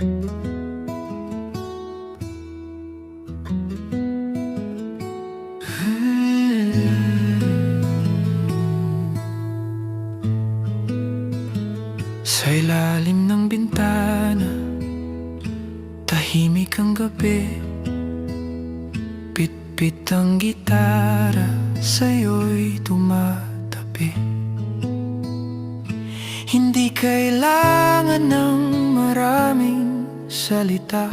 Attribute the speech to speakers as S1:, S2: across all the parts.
S1: Sa ilalim ng bintana, tahimik ang gabi. Pitpit ang gitara, sa'yo'y tumatabi. Hindi kailangan ng maraming salita,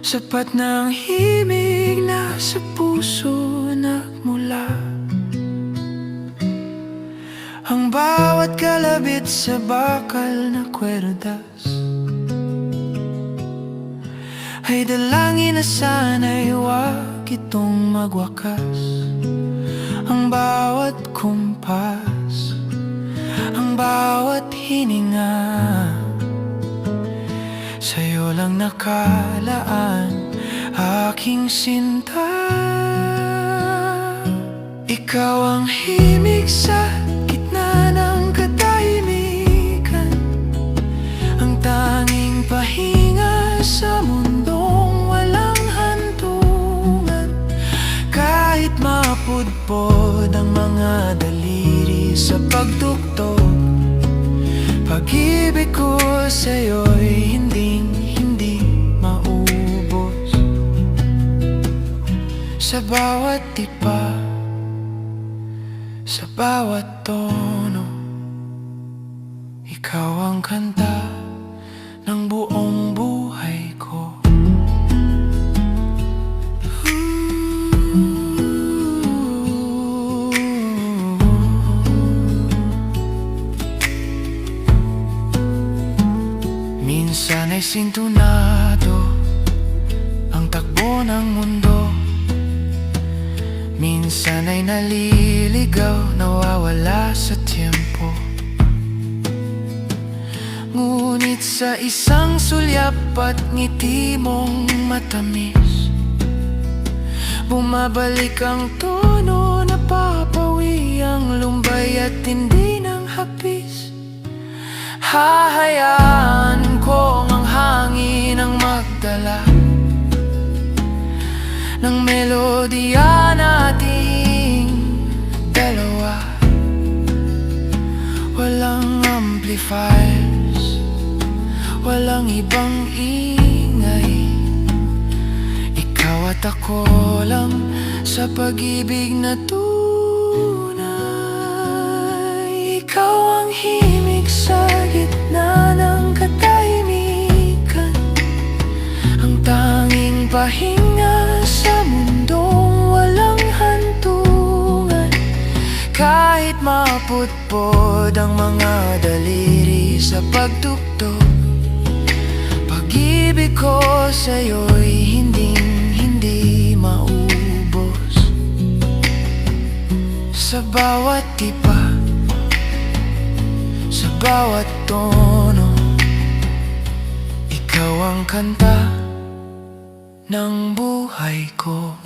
S1: sapat na ang himig na sa puso nagmula. Ang bawat kalabit sa bakal na kwerdas ay dalangin na sana'y huwag itong magwakas. Ang bawat kumpas, ang bawat hininga, sa'yo lang nakalaan, aking sinta. Ikaw ang himig sa gitna ng katahimikan, ang tanging pahinga sa mundong walang hantungan. Kahit mapudpod ang mga daliri sa pagtugtog, pag-ibig ko sa'yo'y hindi maubos. Sa bawat tipa, sa bawat tono, ikaw ang kanta ng buong buhay ko. Minsan ay sintunado ang takbo ng mundo, minsan ay naliligaw, nawawala sa tiyempo. Ngunit sa isang sulyap at ngiti mong matamis, bumabalik ang tono, napapawi ang lumbay at hindi ng hapis. Hahayaan ko ang hangin ang magdala ng melodiya nating dalawa. Walang amplifiers, walang ibang ingay, ikaw at ako lang sa pag-ibig na tunay. Ikaw ang himig sa gitna ng katahimikan, ang tanging pahinga sa mundong walang hantungan. Kahit mapudpod ang mga daliri sa pagtugtog, pag-ibig ko sa'yo'y hindi maubos. Sa bawat tipa, sa bawat tono, ikaw ang kanta ng buhay ko.